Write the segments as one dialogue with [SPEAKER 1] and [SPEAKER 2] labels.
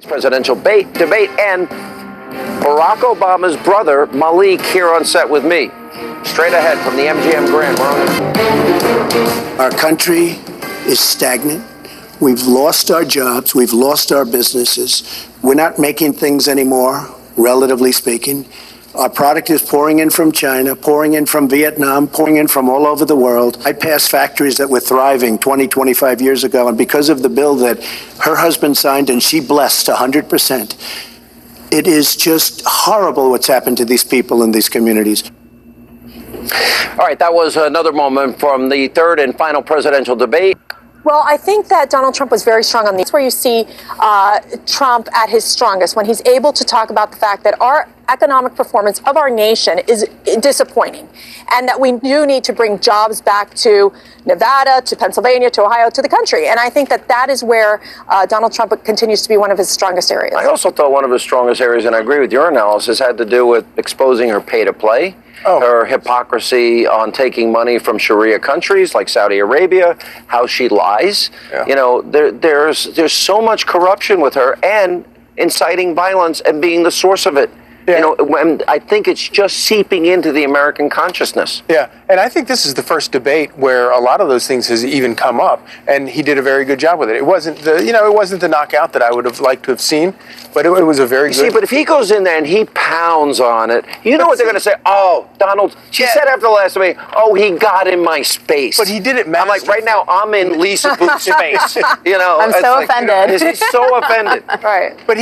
[SPEAKER 1] Presidential debate, and Barack Obama's brother, Malik, here on set with me. Straight ahead from the MGM Grand.
[SPEAKER 2] Our country is stagnant. We've lost our jobs. We've lost our businesses. We're not making things anymore, relatively speaking. Our product is pouring in from China, pouring in from Vietnam, pouring in from all over the world. I passed factories that were thriving 20, 25 years ago, and because of the bill that her husband signed and she blessed 100%, it is just horrible what's happened to these people in these communities.
[SPEAKER 1] All right, that was another moment from the third and final presidential debate.
[SPEAKER 3] Well, I think that Donald Trump was very strong on these, where you see Trump at his strongest, when he's able to talk about the fact that our economic performance of our nation is disappointing, and that we do need to bring jobs back to Nevada, to Pennsylvania, to Ohio, to the country. And I think that that is where Donald Trump continues to be one of his strongest areas.
[SPEAKER 1] I also thought one of his strongest areas, and I agree with your analysis, had to do with exposing her pay-to-play. Her hypocrisy on taking money from Sharia countries like Saudi Arabia, how she lies. Yeah. You know, there's so much corruption with her, and inciting violence and being the source of it. Yeah. You know, when I think it's just seeping into the American consciousness.
[SPEAKER 4] Yeah, and I think this is the first debate where a lot of those things has even come up, and he did a very good job with it. It wasn't the knockout that I would have liked to have seen, but it was a very good.
[SPEAKER 1] See, but if he goes in there and he pounds on it, you know what they're going to say? Oh, Donald, she said after the last debate, oh, he got in my space.
[SPEAKER 4] But he did it.
[SPEAKER 1] I'm like, right now, I'm in Lisa Booth's space. You know,
[SPEAKER 3] I'm so offended.
[SPEAKER 1] He's so offended.
[SPEAKER 3] Right.
[SPEAKER 4] But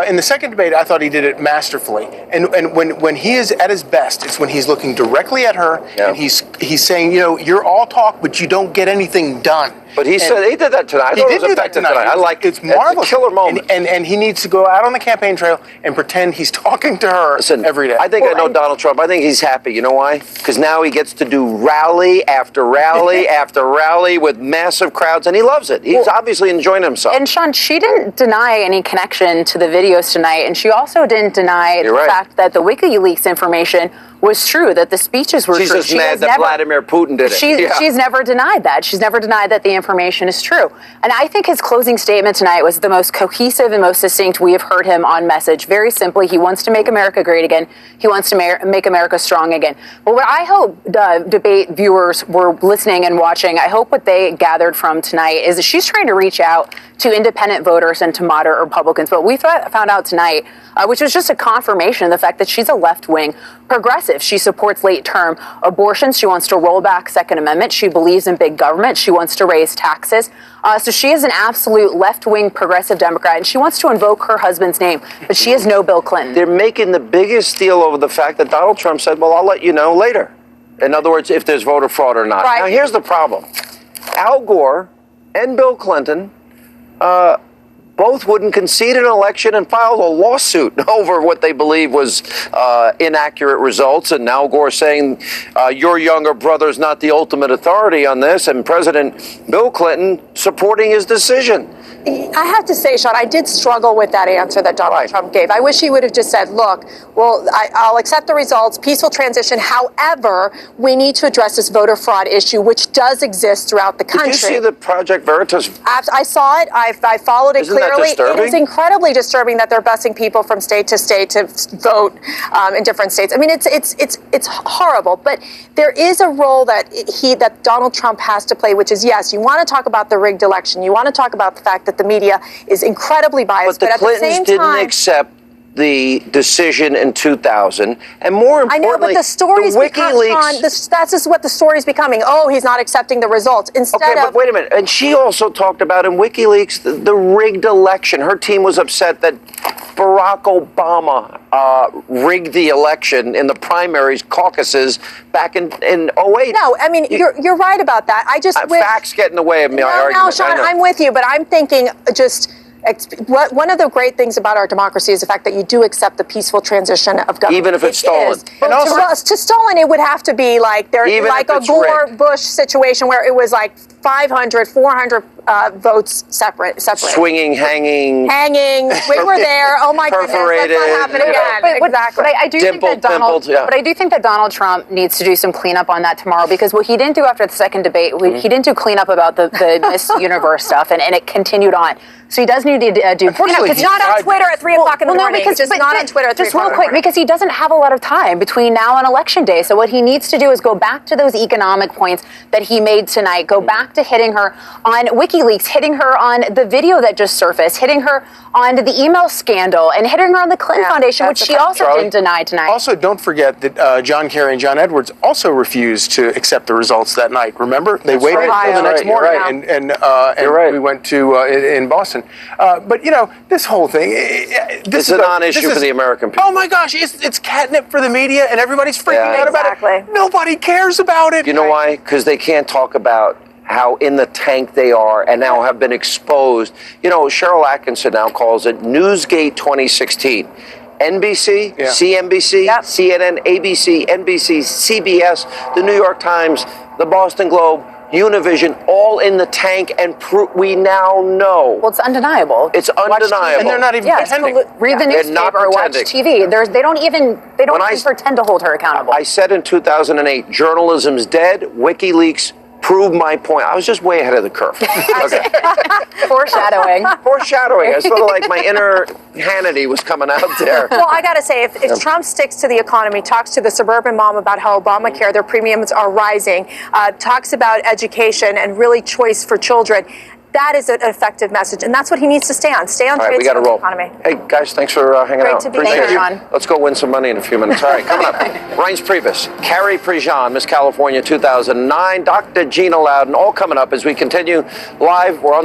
[SPEAKER 4] in the second debate, I thought he did it masterfully. And when he is at his best, it's when he's looking directly at her and he's saying, you know, you're all talk, but you don't get anything done.
[SPEAKER 1] But he said he did that tonight. I thought it was effective tonight. I like it.
[SPEAKER 4] It's marvelous.
[SPEAKER 1] It's a killer moment.
[SPEAKER 4] And he needs to go out on the campaign trail and pretend he's talking to her every day.
[SPEAKER 1] I think I know Donald Trump. I think he's happy. You know why? Because now he gets to do rally after rally after rally with massive crowds, and he loves it. He's obviously enjoying himself.
[SPEAKER 5] And Sean, she didn't deny any connection to the videos tonight, and she also didn't deny the fact that the WikiLeaks information was true, that the speeches were true.
[SPEAKER 1] She's just mad that Vladimir Putin did it.
[SPEAKER 5] She's never denied that. She's never denied that the information is true. And I think his closing statement tonight was the most cohesive and most succinct we have heard him on message. Very simply, he wants to make America great again. He wants to make America strong again. But what I hope debate viewers were listening and watching, I hope what they gathered from tonight is that she's trying to reach out to independent voters and to moderate Republicans. But we found out tonight, which was just a confirmation of the fact that she's a left-wing progressive. She supports late-term abortions. She wants to roll back Second Amendment. She believes in big government. She wants to raise taxes. So she is an absolute left-wing progressive Democrat, and she wants to invoke her husband's name, but she is no Bill Clinton.
[SPEAKER 1] They're making the biggest deal over the fact that Donald Trump said, well, I'll let you know later. In other words, if there's voter fraud or not.
[SPEAKER 3] Right.
[SPEAKER 1] Now, here's the problem. Al Gore and Bill Clinton both wouldn't concede an election and filed a lawsuit over what they believe was inaccurate results. And Al Gore saying your younger brother's not the ultimate authority on this, and President Bill Clinton supporting his decision.
[SPEAKER 3] I have to say, Sean, I did struggle with that answer that Donald Trump gave. I wish he would have just said, look, well, I'll accept the results, peaceful transition. However, we need to address this voter fraud issue, which does exist throughout the country.
[SPEAKER 1] Did you see the Project Veritas?
[SPEAKER 3] I saw it. I followed it clearly.
[SPEAKER 1] That disturbing?
[SPEAKER 3] It is incredibly disturbing that they're busing people from state to vote in different states. I mean, it's horrible. But there is a role that Donald Trump has to play, which is, yes, you want to talk about the rigged election. You want to talk about the fact that the media is incredibly biased.
[SPEAKER 1] But the Clintons didn't accept the decision in 2000, and more importantly,
[SPEAKER 3] I know, but the stories WikiLeaks. That's just what the story's becoming. Oh, he's not accepting the results.
[SPEAKER 1] But wait a minute. And she also talked about in WikiLeaks the rigged election. Her team was upset that Barack Obama rigged the election in the primaries, caucuses back in 08.
[SPEAKER 3] No, I mean you're right about that. I just
[SPEAKER 1] facts get in the way of my argument.
[SPEAKER 3] No, Sean, I'm with you, but I'm thinking just. One of the great things about our democracy is the fact that you do accept the peaceful transition of government.
[SPEAKER 1] Even if it's stolen.
[SPEAKER 3] And also, to stolen, it would have to be like like a Gore-Bush situation where it was like 500, 400 votes separate.
[SPEAKER 1] Swinging, hanging.
[SPEAKER 3] We were there. Oh my goodness, that's not happening again. Exactly.
[SPEAKER 5] But I do think that Donald Trump needs to do some cleanup on that tomorrow, because what he didn't do after the second debate, he didn't do cleanup about the Miss Universe stuff, and it continued on. So he does need to do.
[SPEAKER 4] Unfortunately,
[SPEAKER 3] It's not on Twitter at 3 o'clock in the morning. It's just not on Twitter at 3
[SPEAKER 5] Just real
[SPEAKER 3] o'clock.
[SPEAKER 5] quick, because he doesn't have a lot of time between now and Election Day. So what he needs to do is go back to those economic points that he made tonight, go back to hitting her on WikiLeaks, hitting her on the video that just surfaced, hitting her on the email scandal, and hitting her on the Clinton Foundation, which she also didn't deny tonight.
[SPEAKER 4] Also, don't forget that John Kerry and John Edwards also refused to accept the results that night. Remember, they waited until the next morning, and we went to in Boston. But this whole thing,
[SPEAKER 1] this is a non-issue for the American people.
[SPEAKER 4] Oh my gosh, it's catnip for the media, and everybody's freaking out about it. Nobody cares about it.
[SPEAKER 1] You know why? Because they can't talk about how in the tank they are and now have been exposed. Cheryl Atkinson now calls it Newsgate 2016. NBC, CNBC, CNN, ABC, NBC, CBS, the New York Times, the Boston Globe, Univision, all in the tank, and we now know.
[SPEAKER 5] Well, it's undeniable.
[SPEAKER 1] It's undeniable.
[SPEAKER 4] And they're not even pretending.
[SPEAKER 5] Read the newspaper or watch TV. They don't even pretend to hold her accountable.
[SPEAKER 1] I said in 2008, journalism's dead. WikiLeaks proved my point. I was just way ahead of the curve. Okay.
[SPEAKER 5] Foreshadowing.
[SPEAKER 1] Foreshadowing. I sort of like my inner Hannity was coming out there.
[SPEAKER 3] Well, I got to say, if Trump sticks to the economy, talks to the suburban mom about how Obamacare, their premiums are rising, talks about education and really choice for children, that is an effective message, and that's what he needs to stay on. Stay on trade,
[SPEAKER 1] we got to roll.
[SPEAKER 3] economy.
[SPEAKER 1] Hey, guys, thanks for hanging out.
[SPEAKER 3] To be
[SPEAKER 1] Appreciate
[SPEAKER 3] here,
[SPEAKER 1] it. Let's go win some money in a few minutes. All right, coming up, Reince Priebus, Carrie Prejean, Miss California 2009, Dr. Gina Loudon, all coming up as we continue live. We're on